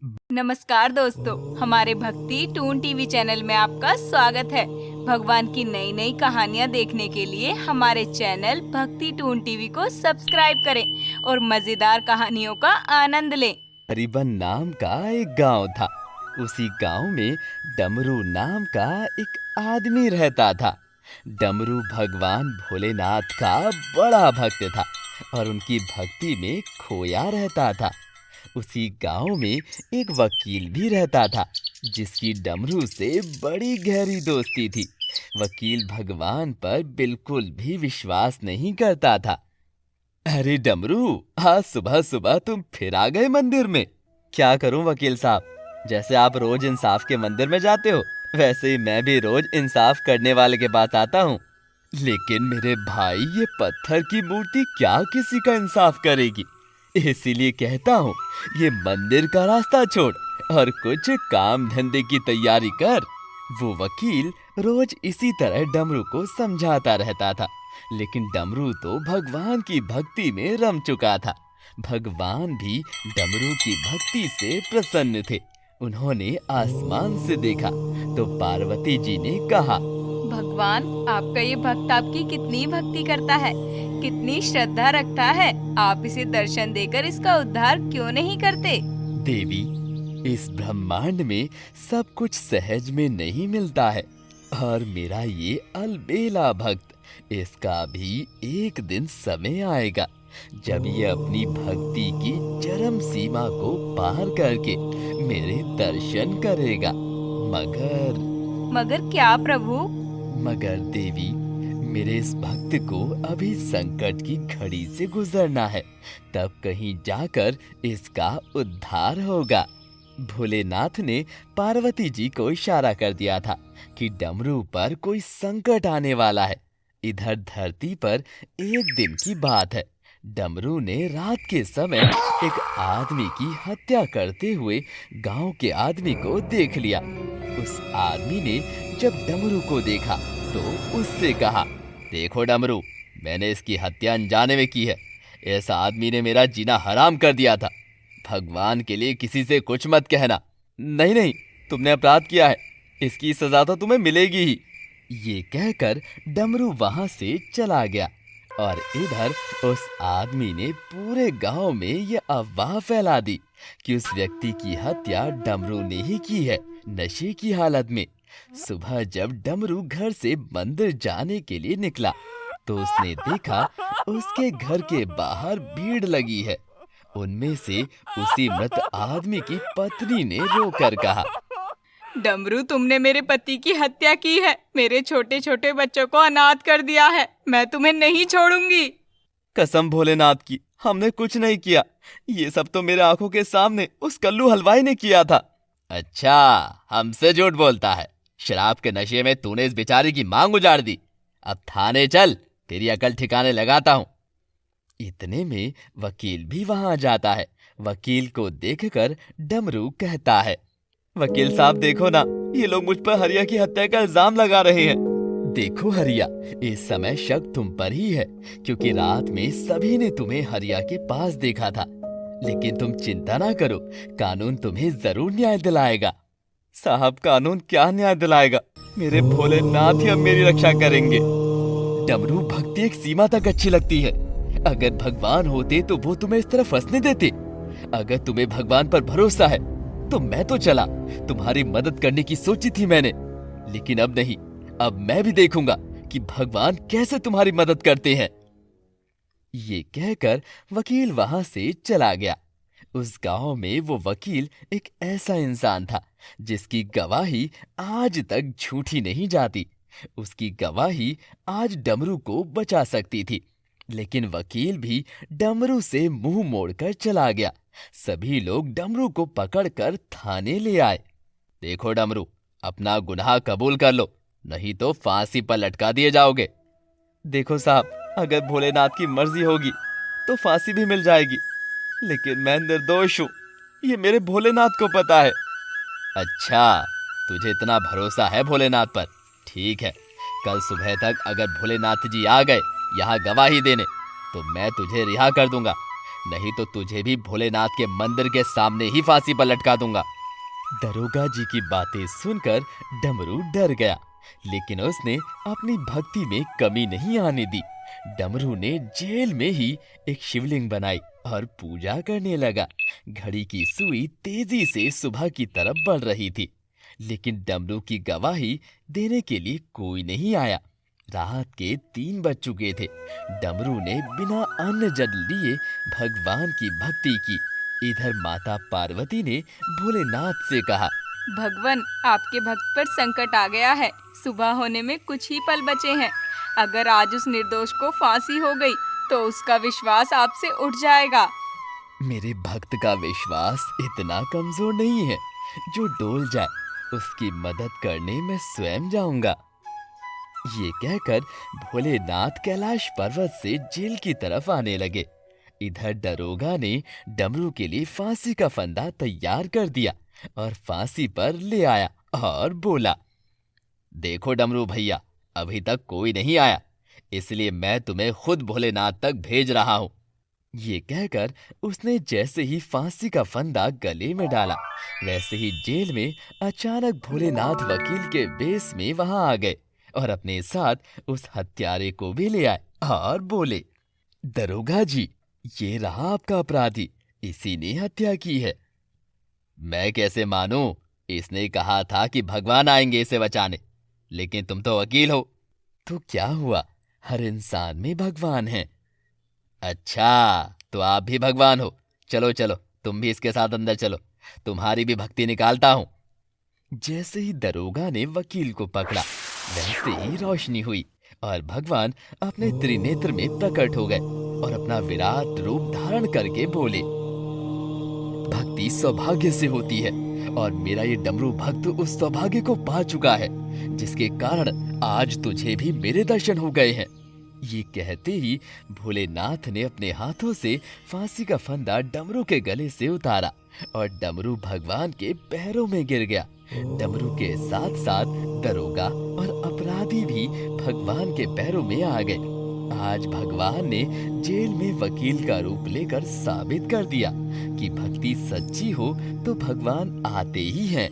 नमस्कार दोस्तों, हमारे भक्ति टून टीवी चैनल में आपका स्वागत है। भगवान की नई नई कहानियाँ देखने के लिए हमारे चैनल भक्ति टून टीवी को सब्सक्राइब करें और मजेदार कहानियों का आनंद लें। हरिबन नाम का एक गांव था। उसी गांव में डमरू नाम का एक आदमी रहता था। डमरू भगवान भोलेनाथ का बड़ा भक्त था और उनकी भक्ति में खोया रहता था। उसी गांव में एक वकील भी रहता था जिसकी डमरू से बड़ी गहरी दोस्ती थी। वकील भगवान पर बिल्कुल भी विश्वास नहीं करता था। अरे डमरू, आज सुबह सुबह तुम फिर आ गए मंदिर में। क्या करूं वकील साहब, जैसे आप रोज इंसाफ के मंदिर में जाते हो वैसे ही मैं भी रोज इंसाफ करने वाले के पास आता हूं। लेकिन मेरे भाई, ये पत्थर की मूर्ति क्या किसी का इंसाफ करेगी? इसीलिए कहता हूँ, ये मंदिर का रास्ता छोड़ और कुछ काम धंधे की तैयारी कर। वो वकील रोज इसी तरह डमरू को समझाता रहता था, लेकिन डमरू तो भगवान की भक्ति में रम चुका था। भगवान भी डमरू की भक्ति से प्रसन्न थे। उन्होंने आसमान से देखा तो पार्वती जी ने कहा, भगवान, आपका ये भक्त आपकी कितनी भक्ति करता है, कितनी श्रद्धा रखता है। आप इसे दर्शन देकर इसका उद्धार क्यों नहीं करते? देवी, इस ब्रह्मांड में सब कुछ सहज में नहीं मिलता है और मेरा ये अलबेला भक्त, इसका भी एक दिन समय आएगा जब ये अपनी भक्ति की चरम सीमा को पार करके मेरे दर्शन करेगा। मगर क्या प्रभु? मगर देवी, मेरे इस भक्त को अभी संकट की घड़ी से गुजरना है, तब कहीं जाकर इसका उद्धार होगा। भोलेनाथ ने पार्वती जी को इशारा कर दिया था कि डमरू पर कोई संकट आने वाला है। इधर धरती पर एक दिन की बात है, डमरू ने रात के समय एक आदमी की हत्या करते हुए गांव के आदमी को देख लिया। उस आदमी ने जब डमरू को देखा तो उससे कहा, देखो डमरू, मैंने इसकी हत्या अनजाने में की है। इस आदमी ने मेरा जीना हराम कर दिया था। भगवान के लिए किसी से कुछ मत कहना। नहीं नहीं, तुमने अपराध किया है, इसकी सजा तो तुम्हें मिलेगी ही। ये कहकर डमरू वहां से चला गया और इधर उस आदमी ने पूरे गांव में ये अफवाह फैला दी कि उस व्यक्ति की हत्या डमरू ने ही की है, नशे की हालत में। सुबह जब डमरू घर से मंदिर जाने के लिए निकला तो उसने देखा उसके घर के बाहर भीड़ लगी है। उनमें से उसी मृत आदमी की पत्नी ने रोकर कहा, डमरू, तुमने मेरे पति की हत्या की है, मेरे छोटे छोटे बच्चों को अनाथ कर दिया है। मैं तुम्हें नहीं छोड़ूंगी। कसम भोलेनाथ की, हमने कुछ नहीं किया। ये सब तो मेरे आंखों के सामने उस कल्लू हलवाई ने किया था। अच्छा, हमसे झूठ बोलता है। शराब के नशे में तूने इस बेचारी की मांग उजाड़ दी। अब थाने चल, तेरी अकल ठिकाने लगाता हूँ। इतने में वकील भी वहां जाता है। वकील को देखकर डमरू कहता है, वकील साहब देखो ना, ये लोग मुझ पर हरिया की हत्या का इल्जाम लगा रहे हैं। देखो हरिया, इस समय शक तुम पर ही है, क्योंकि रात में सभी ने तुम्हें हरिया के पास देखा था। लेकिन तुम चिंता ना करो, कानून तुम्हें जरूर न्याय दिलाएगा। साहब, कानून क्या न्याय दिलाएगा? मेरे भोलेनाथ ही अब मेरी रक्षा करेंगे। डमरू, भक्ति एक सीमा तक अच्छी लगती है। अगर भगवान होते तो वो तुम्हें इस तरह फंसने देते। अगर तुम्हें भगवान पर भरोसा है तो मैं तो चला, तुम्हारी मदद करने की सोची थी मैंने, लेकिन अब नहीं। अब मैं भी देखूंगा कि भगवान कैसे तुम्हारी मदद करते हैं। ये कहकर वकील वहां से चला गया। उस गांव में वो वकील एक ऐसा इंसान था जिसकी गवाही आज तक झूठी नहीं जाती। उसकी गवाही आज डमरू को बचा सकती थी, लेकिन वकील भी डमरू से मुंह मोड़कर चला गया। सभी लोग डमरू को पकड़कर थाने ले आए। देखो डमरू, अपना गुनाह कबूल कर लो, नहीं तो फांसी पर लटका दिए जाओगे। देखो साहब, अगर भोलेनाथ की मर्जी होगी तो फांसी भी मिल जाएगी, लेकिन मैं निर्दोष हूँ, ये मेरे भोलेनाथ को पता है। अच्छा, तुझे इतना भरोसा है भोलेनाथ पर? ठीक है, कल सुबह तक अगर भोलेनाथ जी आ गए यहाँ गवाही देने तो मैं तुझे रिहा कर दूंगा। नहीं तो तुझे भी भोलेनाथ के मंदिर के सामने ही फांसी पर लटका दूंगा। दरोगा जी की बातें सुनकर डमरू डर गया, लेकिन उसने अपनी भक्ति में कमी नहीं आने दी। डमरू ने जेल में ही एक शिवलिंग बनाई और पूजा करने लगा। घड़ी की सुई तेजी से सुबह की तरफ बढ़ रही थी, लेकिन डमरू की गवाही देने के लिए कोई नहीं आया। रात के 3 बज चुके थे। डमरू ने बिना अन्न जल लिए भगवान की भक्ति की। इधर माता पार्वती ने भोलेनाथ से कहा, भगवान, आपके भक्त पर संकट आ गया है। सुबह होने में कुछ ही पल बचे हैं। अगर आज उस निर्दोष को फांसी हो गई तो उसका विश्वास आपसे उठ जाएगा। मेरे भक्त का विश्वास इतना कमजोर नहीं है। जो डोल जाए उसकी मदद करने मैं स्वयं जाऊंगा। ये कहकर भोलेनाथ कैलाश पर्वत से जेल की तरफ आने लगे। इधर दरोगा ने डमरू के लिए फांसी का फंदा तैयार कर दिया और फांसी पर ले आया और बोला, देखो डमरू भैया, अभी तक कोई नहीं आया, इसलिए मैं तुम्हें खुद भोलेनाथ तक भेज रहा हूं। ये कहकर उसने जैसे ही फांसी का फंदा गले में डाला, वैसे ही जेल में अचानक भोलेनाथ वकील के बेस में वहां आ गए और अपने साथ उस हत्यारे को भी ले आए और बोले, दरोगा जी, ये रहा आपका अपराधी, इसी ने हत्या की है। मैं कैसे मानूं? इसने कहा था कि भगवान आएंगे इसे बचाने, लेकिन तुम तो वकील हो। तो क्या हुआ, हर इंसान में भगवान है। अच्छा, तो आप भी भगवान हो। चलो चलो, तुम भी इसके साथ अंदर चलो, तुम्हारी भी भक्ति निकालता हूं। जैसे ही दरोगा ने वकील को पकड़ा, वैसे ही रोशनी हुई और भगवान अपने त्रिनेत्र में प्रकट हो गए और अपना विराट रूप धारण करके बोले, भक्ति सौभाग्य से होती है और मेरा ये डमरू भक्त उस सौभाग्य को पा चुका है, जिसके कारण आज तुझे भी मेरे दर्शन हो गए हैं। ये कहते ही भोलेनाथ ने अपने हाथों से फांसी का फंदा डमरू के गले से उतारा और डमरू भगवान के पैरों में गिर गया। डमरू के साथ साथ दरोगा और अपराधी भी भगवान के पैरों में आ गए। आज भगवान ने जेल में वकील का रूप लेकर साबित कर दिया कि भक्ति सच्ची हो तो भगवान आते ही हैं।